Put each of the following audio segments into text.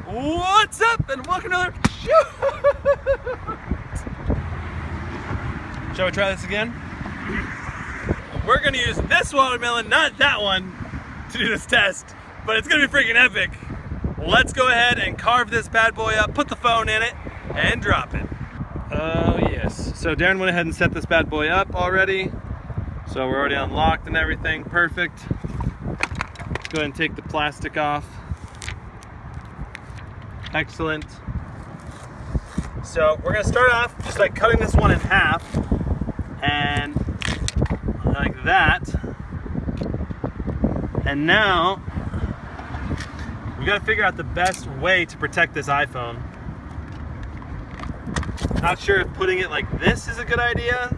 What's up and welcome to another shoot! Shall we try this again? We're gonna use this watermelon, not that one, to do this test, but it's gonna be freaking epic. Let's go ahead and carve this bad boy up, put the phone in it, and drop it. Oh yes, so Darren went ahead and set this bad boy up already. So we're already unlocked and everything, perfect. Let's go ahead and take the plastic off. Excellent. So we're gonna start off just like cutting this one in half, and like that. And now we gotta figure out the best way to protect this iPhone. Not sure if putting it like this is a good idea.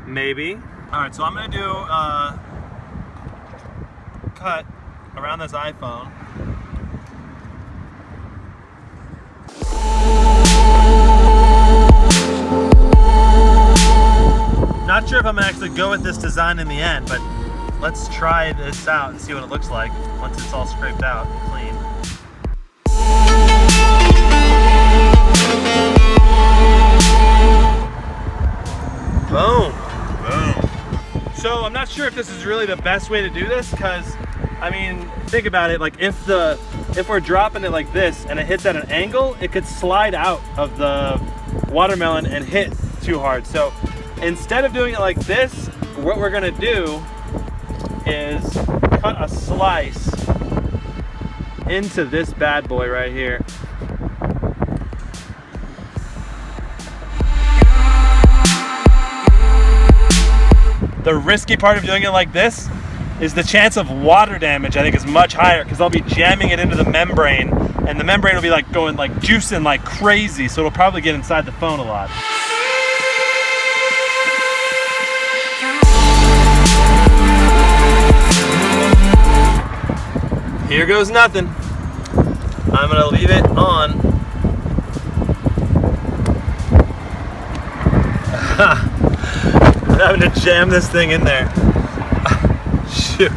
Maybe. All right, so I'm gonna do cut around this iPhone. Not sure if I'm gonna actually go with this design in the end, but let's try this out and see what it looks like once it's all scraped out and clean. Boom. Boom. So I'm not sure if this is really the best way to do this, because I mean, think about it, like if we're dropping it like this and it hits at an angle, it could slide out of the watermelon and hit too hard. So instead of doing it like this, what we're gonna do is cut a slice into this bad boy right here. The risky part of doing it like this is the chance of water damage, I think, is much higher, because I'll be jamming it into the membrane, and the membrane will be like going like juicing like crazy, so it'll probably get inside the phone a lot. Here goes nothing. I'm gonna leave it on. I'm having to jam this thing in there. Shoot.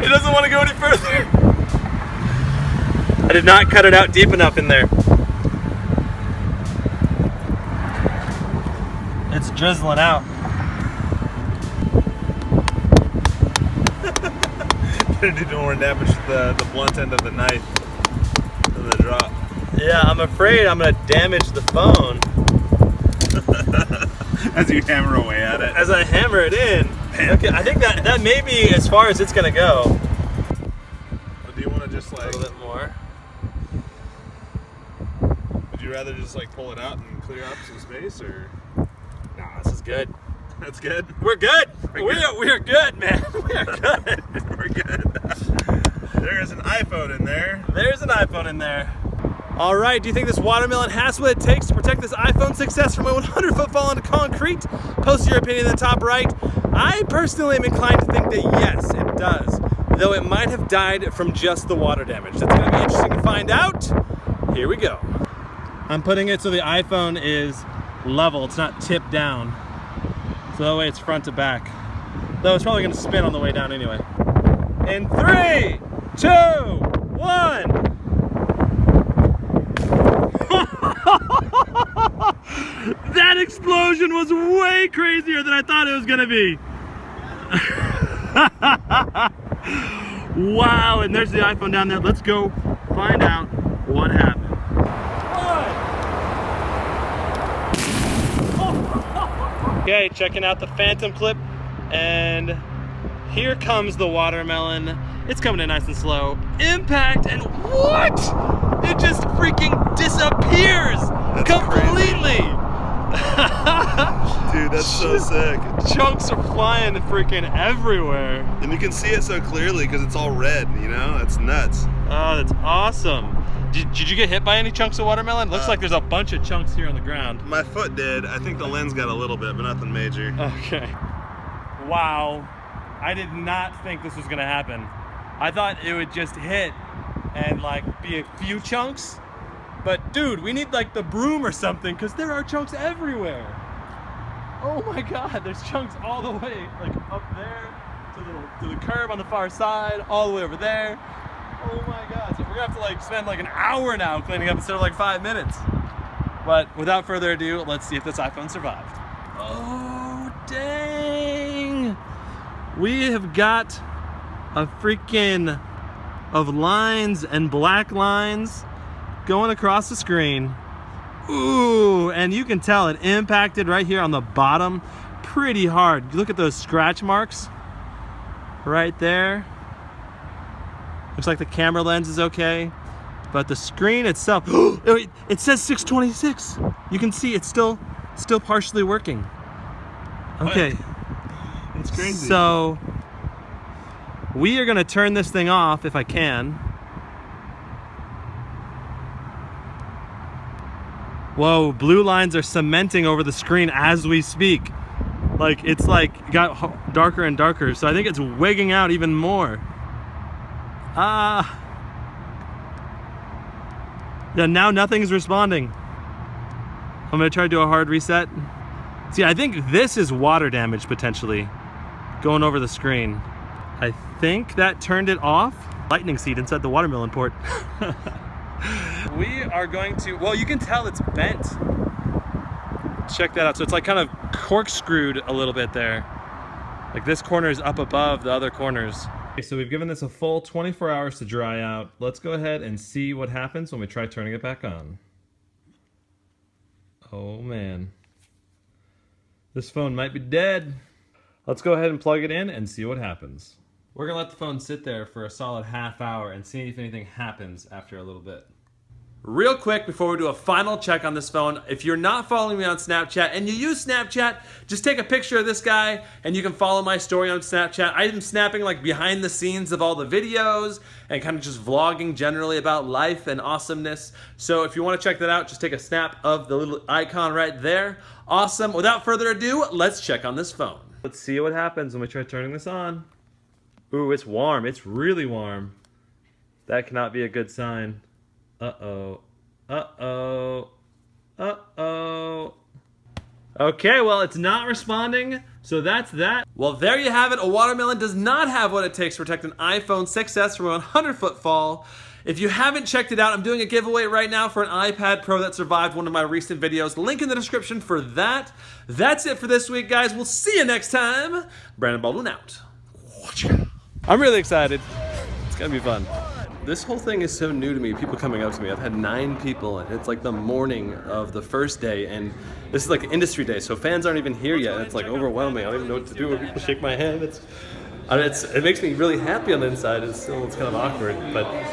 It doesn't want to go any further. I did not cut it out deep enough in there. It's drizzling out. Gonna do more damage to the blunt end of the knife than the drop. Yeah, I'm afraid I'm gonna damage the phone. As you hammer away at it. As I hammer it in. Okay, I think that may be as far as it's gonna go. But do you want to just like... A little bit more. Would you rather just like pull it out and clear up some space, or...? Nah, this is good. That's good? We're good! We're good, man. We are good. We're good. There is an iPhone in there. There's an iPhone in there. All right, do you think this watermelon has what it takes to protect this iPhone success from a 100-foot fall into concrete? Post your opinion in the top right. I personally am inclined to think that yes, it does, though it might have died from just the water damage. That's gonna be interesting to find out. Here we go. I'm putting it so the iPhone is level, it's not tipped down. So that way it's front to back. Though it's probably gonna spin on the way down anyway. In 3, 2, 1. That explosion was way crazier than I thought it was gonna be. Wow, and there's the iPhone down there. Let's go find out what happened. Okay, checking out the phantom clip, and here comes the watermelon. It's coming in nice and slow. Impact, and what? It just freaking disappears. That's completely. Dude, that's so sick. Chunks are flying freaking everywhere. And you can see it so clearly because it's all red, you know? That's nuts. Oh, that's awesome. Did you get hit by any chunks of watermelon? Looks like there's a bunch of chunks here on the ground. My foot did. I think the lens got a little bit, but nothing major. Okay. Wow. I did not think this was gonna happen. I thought it would just hit and like be a few chunks. But dude, we need like the broom or something, because there are chunks everywhere. Oh my God, there's chunks all the way, like up there to the curb on the far side, all the way over there. Oh my God, so we're gonna have to like spend like an hour now cleaning up instead of like 5 minutes. But without further ado, let's see if this iPhone survived. Oh, dang. We have got a freaking of lines and black lines going across the screen. Ooh, and you can tell it impacted right here on the bottom pretty hard. Look at those scratch marks right there. Looks like the camera lens is okay, but the screen itself, it says 626. You can see it's still partially working. Okay. It's crazy. So we are gonna turn this thing off if I can. Whoa, blue lines are cementing over the screen as we speak. Like it's like got darker and darker. So I think it's wigging out even more. Yeah, now nothing's responding. I'm gonna try to do a hard reset. See, I think this is water damage potentially going over the screen. I think that turned it off. Lightning seed inside the watermelon port. We are going to, well, you can tell it's bent. Check that out. So it's like kind of corkscrewed a little bit there. Like this corner is up above the other corners. Okay, so we've given this a full 24 hours to dry out. Let's go ahead and see what happens when we try turning it back on. Oh man. This phone might be dead. Let's go ahead and plug it in and see what happens. We're gonna let the phone sit there for a solid half hour and see if anything happens after a little bit. Real quick before we do a final check on this phone, if you're not following me on Snapchat and you use Snapchat, just take a picture of this guy and you can follow my story on Snapchat. I am snapping like behind the scenes of all the videos and kind of just vlogging generally about life and awesomeness. So if you want to check that out, just take a snap of the little icon right there. Awesome. Without further ado, let's check on this phone. Let's see what happens when we try turning this on. Ooh, it's warm. It's really warm. That cannot be a good sign. Uh-oh. Uh-oh. Uh-oh. Okay, well, it's not responding, so that's that. Well, there you have it. A watermelon does not have what it takes to protect an iPhone 6s from a 100-foot fall. If you haven't checked it out, I'm doing a giveaway right now for an iPad Pro that survived one of my recent videos. Link in the description for that. That's it for this week, guys. We'll see you next time. Brandon Baldwin out. I'm really excited. It's gonna be fun. This whole thing is so new to me, people coming up to me. I've had 9 people, and it's like the morning of the first day, and this is like industry day, so fans aren't even here yet. It's like overwhelming. I don't even know what to do when people shake my hand. It makes me really happy on the inside. It's kind of awkward, but